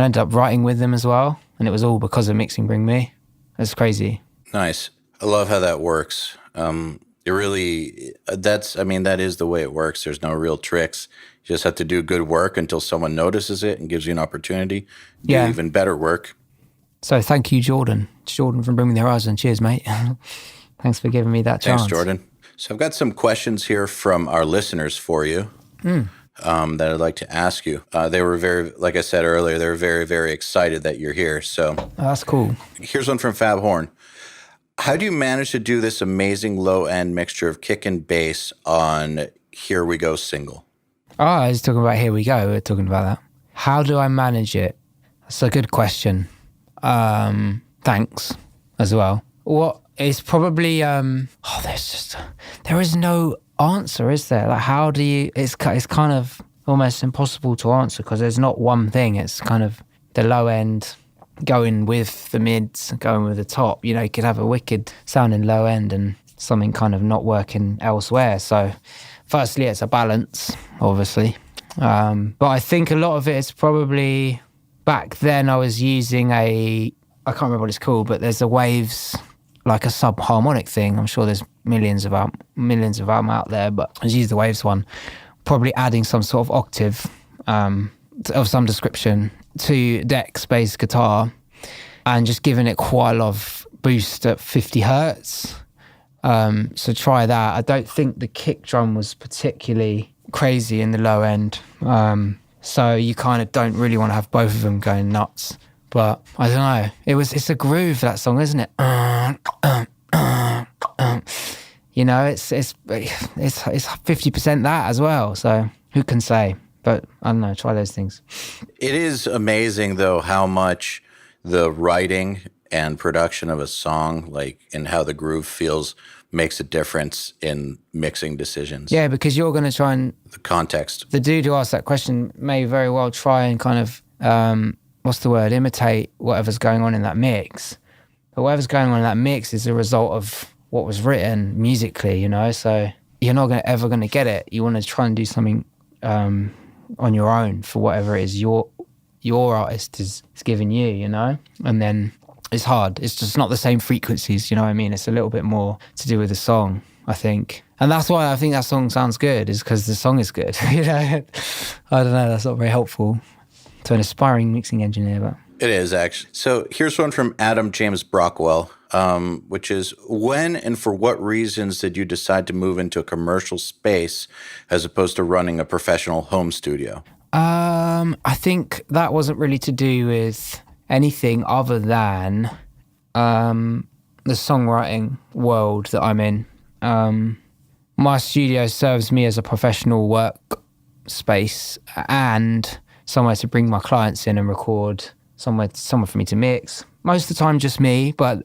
ended up writing with them as well, and it was all because of Mixing Bring Me. It's crazy. Nice. I love how that works. It really, that is the way it works. There's no real tricks. You just have to do good work until someone notices it and gives you an opportunity to do even better work. So thank you, Jordan. It's Jordan from Bring Me the Horizon. Cheers, mate. Thanks for giving me that chance. Thanks, Jordan. So I've got some questions here from our listeners for you that I'd like to ask you. They were like I said earlier, they were very, very excited that you're here. So that's cool. Here's one from Fab Horn. How do you manage to do this amazing low-end mixture of kick and bass on Here We Go single? Oh, I was talking about Here We Go. We're talking about that. How do I manage it? That's a good question. Thanks as well. What is probably, there is no answer, is there? Like, how do you, it's kind of almost impossible to answer, because there's not one thing. It's kind of the low end going with the mids, going with the top. You could have a wicked sounding low end and something kind of not working elsewhere. So firstly, it's a balance, obviously. But I think a lot of it is probably, back then I was using I can't remember what it's called, but there's a Waves, like a sub-harmonic thing. I'm sure there's millions of them out there, but I just used the Waves one, probably adding some sort of octave of some description to Dex bass guitar, and just giving it quite a lot of boost at 50 hertz. So try that. I don't think the kick drum was particularly crazy in the low end. So you kind of don't really want to have both of them going nuts. But I don't know. It's a groove, that song, isn't it? It's 50% that as well. So who can say? But I don't know, try those things. It is amazing, though, how much the writing and production of a song, and how the groove feels, makes a difference in mixing decisions. Yeah, because you're going to try and... The context. The dude who asked that question may very well try and kind of, imitate whatever's going on in that mix. But whatever's going on in that mix is a result of what was written musically, so you're not ever going to get it. You want to try and do something on your own for whatever it is your artist is giving you, and then it's hard. It's just not the same frequencies, you know what I mean? It's a little bit more to do with the song, I think. And that's why I think that song sounds good, is because the song is good. I don't know, that's not very helpful to an aspiring mixing engineer, but it is, actually. So here's one from Adam James Brockwell, which is, when and for what reasons did you decide to move into a commercial space as opposed to running a professional home studio? I think that wasn't really to do with anything other than the songwriting world that I'm in. My studio serves me as a professional work space and somewhere to bring my clients in and record, somewhere for me to mix. Most of the time just me, but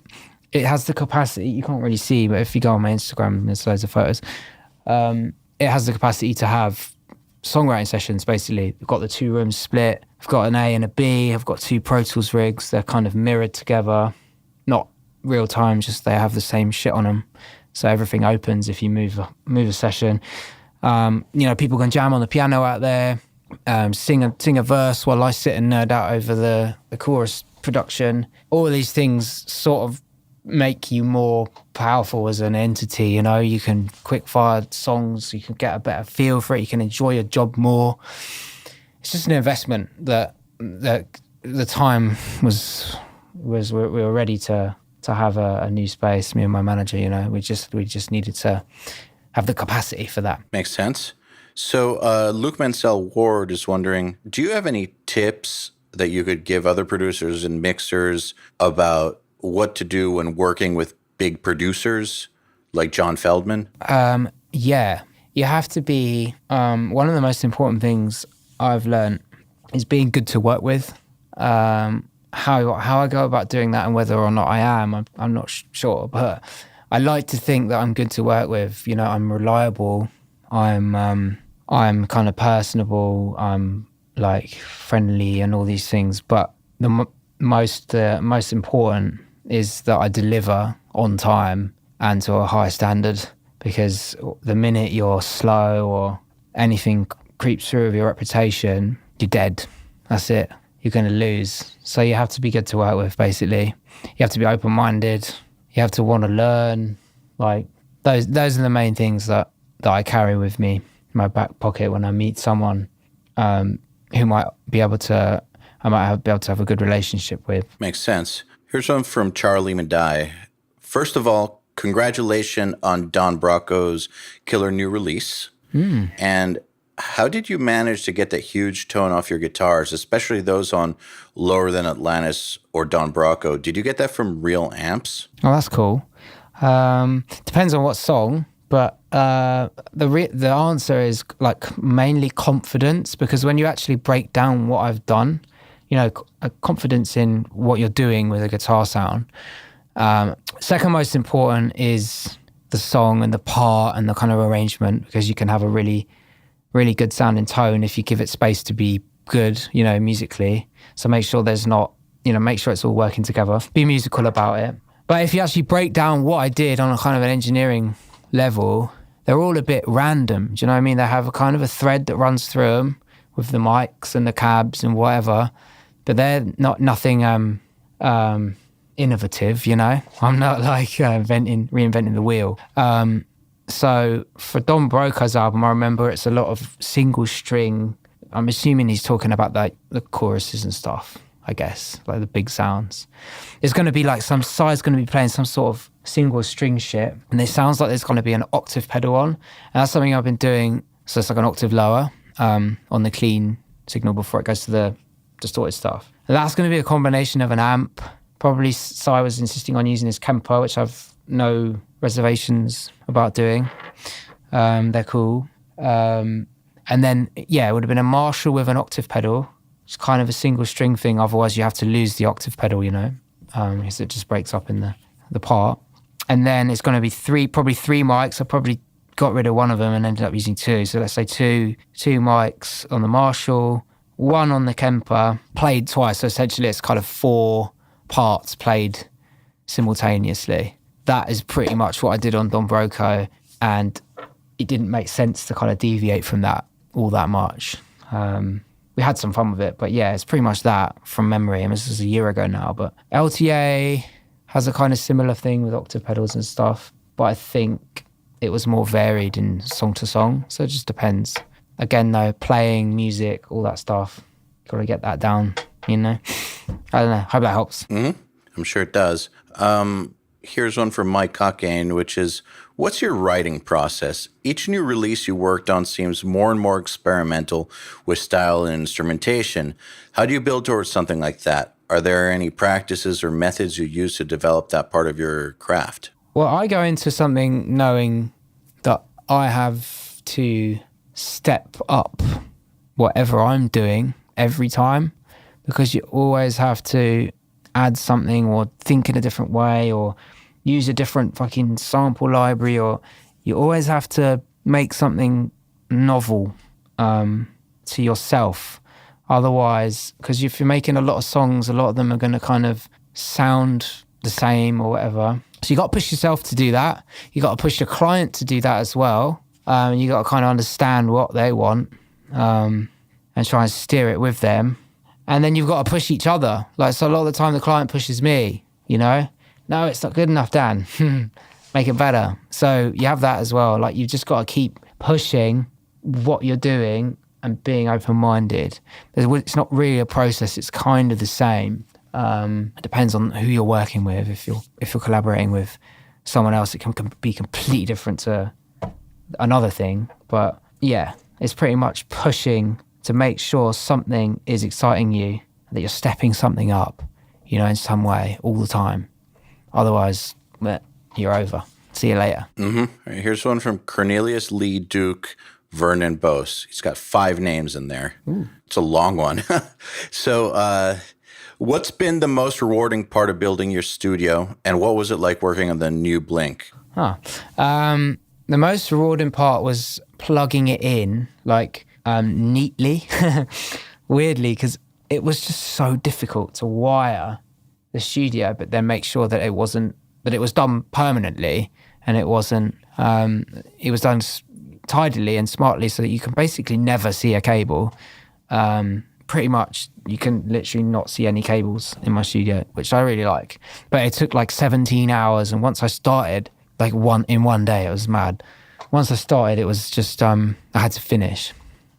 it has the capacity, you can't really see, but if you go on my Instagram, there's loads of photos. It has the capacity to have songwriting sessions, basically. We've got the 2 rooms split. I've got an A and a B. I've got 2 Pro Tools rigs. They're kind of mirrored together. Not real time, just they have the same shit on them. So everything opens if you move a session. People can jam on the piano out there, sing a verse while I sit and nerd out over the chorus production. All of these things sort of make you more powerful as an entity. You can quick fire songs, you can get a better feel for it, you can enjoy your job more. It's just an investment that the time was we were ready to have a new space. Me and my manager, we just needed to have the capacity for that. Makes sense. So Luke Mansell Ward is wondering, do you have any tips that you could give other producers and mixers about what to do when working with big producers like John Feldman? Yeah, you have to be, one of the most important things I've learned is being good to work with. How I go about doing that and whether or not I am, I'm not sure, but I like to think that I'm good to work with. I'm reliable, I'm kind of personable, I'm like friendly and all these things, but the most important is that I deliver on time and to a high standard. because the minute you're slow or anything creeps through with your reputation, you're dead. That's it. You're going to lose. So you have to be good to work with, basically. You have to be open-minded. You have to want to learn. Like, those are the main things that I carry with me in my back pocket when I meet someone who might be able to have a good relationship with. Makes sense. Here's one from Charlie Madai. First of all, congratulations on Don Broco's killer new release. And how did you manage to get that huge tone off your guitars, especially those on Lower Than Atlantis or Don Broco? Did you get that from real amps? Oh, that's cool. Depends on what song, but the answer is like mainly confidence, because when you actually break down what I've done, you know, confidence in what you're doing with a guitar sound. Second most important is the song and the part and the kind of arrangement, because you can have a really good sounding tone if you give it space to be good, you know, musically. So make sure make sure it's all working together. Be musical about it. But if you actually break down what I did on a kind of an engineering level, they're all a bit random. Do you know what I mean? They have a kind of a thread that runs through them with the mics and the cabs and whatever, but they're nothing innovative, you know? I'm not like reinventing the wheel. So for Don Broco's album, I remember it's a lot of single string. I'm assuming he's talking about the choruses and stuff, I guess, like the big sounds. There's going to be like some side's going to be playing some sort of single string shit, and it sounds like there's going to be an octave pedal on. And that's something I've been doing. So it's like an octave lower on the clean signal before it goes to the distorted stuff. And that's going to be a combination of an amp. Probably Sai was insisting on using his Kemper, which I've no reservations about doing. They're cool. And then, it would have been a Marshall with an octave pedal. It's kind of a single string thing. Otherwise, you have to lose the octave pedal, you know, because it just breaks up in the part. And then it's going to be probably three mics. I probably got rid of one of them and ended up using two. So let's say two mics on the Marshall, one on the Kemper, played twice. So essentially, it's kind of 4 parts played simultaneously. That is pretty much what I did on Don Broco, and it didn't make sense to kind of deviate from that all that much. We had some fun with it, but yeah, it's pretty much that from memory. I mean, this was a year ago now, but LTA has a kind of similar thing with octave pedals and stuff, but I think it was more varied in song to song, so it just depends. Again though, playing, music, all that stuff, got to get that down, you know? I don't know, hope that helps. Mm-hmm. I'm sure it does. Here's one from Mike Cockane, which is, what's your writing process? Each new release you worked on seems more and more experimental with style and instrumentation. How do you build towards something like that? Are there any practices or methods you use to develop that part of your craft? Well, I go into something knowing that I have to step up whatever I'm doing every time, because you always have to add something or think in a different way or use a different fucking sample library, or you always have to make something novel to yourself. Otherwise, because if you're making a lot of songs, a lot of them are going to kind of sound the same or whatever. So you got to push yourself to do that. You got to push your client to do that as well. You got to kind of understand what they want and try and steer it with them. And then you've got to push each other. Like, so a lot of the time the client pushes me, you know? No, it's not good enough, Dan. Make it better. So you have that as well. Like, you've just got to keep pushing what you're doing and being open-minded. It's not really a process. It's kind of the same. It depends on who you're working with. If you're collaborating with someone else, it can be completely different to another thing. But yeah, it's pretty much pushing to make sure something is exciting you, that you're stepping something up, you know, in some way all the time. Otherwise, you're over. See you later. Mm-hmm. Right, here's one from Cornelius Lee Duke Vernon Bose. He's got 5 names in there. Ooh. It's a long one. So what's been the most rewarding part of building your studio, and what was it like working on the new Blink? The most rewarding part was plugging it in, like, neatly, weirdly, because it was just so difficult to wire the studio, but then make sure that it was done permanently and it wasn't It was done tidily and smartly so that you can basically never see a cable. Pretty much you can literally not see any cables in my studio, which I really like. But it took like 17 hours, and once I started, like in one day, it was mad. Once I started, it was just I had to finish.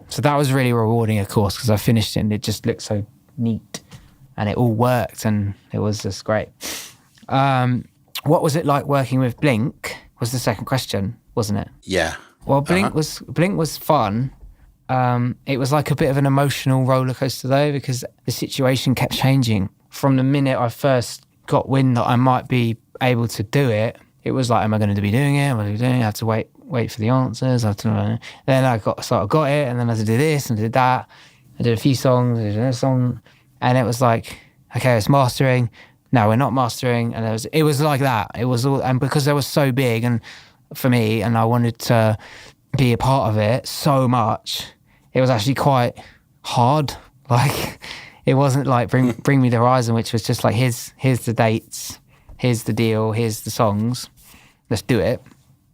So that was really rewarding, of course, because I finished it and it just looked so neat and it all worked and it was just great. What was it like working with Blink was the second question, wasn't it? Yeah. Well, Blink was fun. It was like a bit of an emotional roller coaster though, because the situation kept changing. From the minute I first got wind that I might be able to do it, it was like, am I going to be doing it? Am I going to be doing it? I have to wait for the answers. Then I got it, and then I had to do this and did that. I did a few songs, I did another song, and it was like, okay, it's mastering. No, we're not mastering, and it was like that. It was all, and because it was so big and for me, and I wanted to be a part of it so much, it was actually quite hard. Like, it wasn't like Bring Me the Horizon, which was just like, here's the dates, here's the deal, here's the songs, let's do it.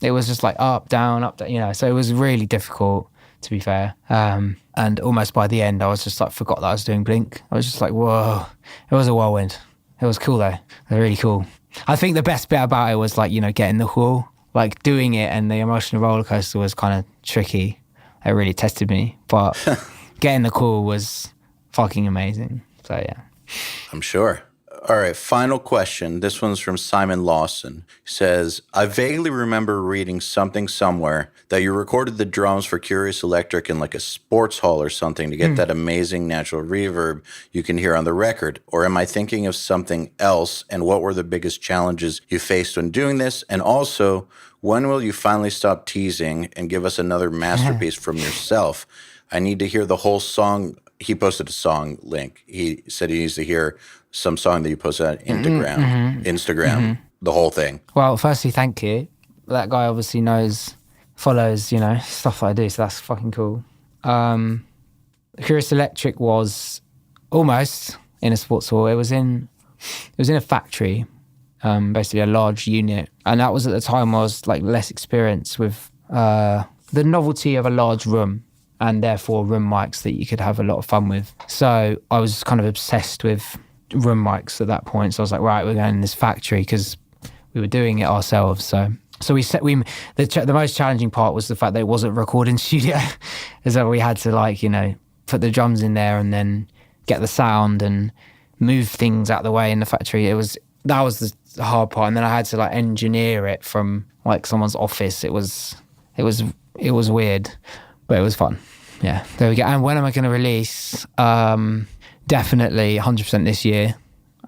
It was just like up, down, so it was really difficult, to be fair. And almost by the end, I was just like, forgot that I was doing Blink. I was just like, whoa, it was a whirlwind. It was cool though, really cool. I think the best bit about it was like, getting the wheel, like doing it, and the emotional roller coaster was kind of tricky. It really tested me, but getting the call was fucking amazing. So yeah. I'm sure. All right, final question. This one's from Simon Lawson. He says, I vaguely remember reading something somewhere that you recorded the drums for Curious Electric in like a sports hall or something to get that amazing natural reverb you can hear on the record. Or am I thinking of something else? And what were the biggest challenges you faced when doing this? And also, when will you finally stop teasing and give us another masterpiece from yourself? I need to hear the whole song. He posted a song link. He said he needs to hear some song that you posted on Instagram, the whole thing. Well, firstly, thank you. That guy obviously follows, stuff I do, so that's fucking cool. Curious Electric was almost in a sports hall. It was in a factory, basically a large unit, and that was at the time I was like less experienced with the novelty of a large room, and therefore room mics that you could have a lot of fun with. So I was kind of obsessed with room mics at that point. So I was like, right, we're going in this factory, because we were doing it ourselves. So the most challenging part was the fact that it wasn't a recording studio. is that we had to put the drums in there and then get the sound and move things out the way in the factory. That was the hard part. And then I had to engineer it from someone's office. It was weird, but it was fun. Yeah, there we go. And when am I going to release? Definitely 100% this year.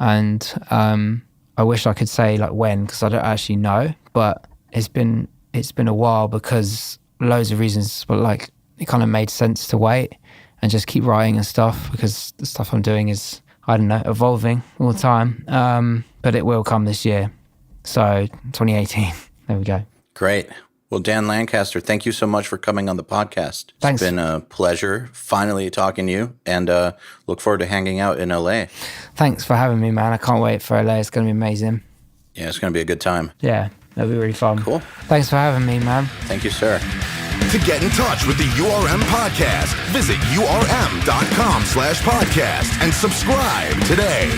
And I wish I could say when, because I don't actually know. But it's been a while because loads of reasons, but it kind of made sense to wait and just keep writing and stuff, because the stuff I'm doing is, I don't know, evolving all the time. But it will come this year. So 2018, there we go. Great. Well, Dan Lancaster, thank you so much for coming on the podcast. Thanks. It's been a pleasure finally talking to you, and look forward to hanging out in LA. Thanks for having me, man. I can't wait for LA. It's going to be amazing. Yeah, it's going to be a good time. Yeah, that'll be really fun. Cool. Thanks for having me, man. Thank you, sir. To get in touch with the URM podcast, visit urm.com/podcast and subscribe today.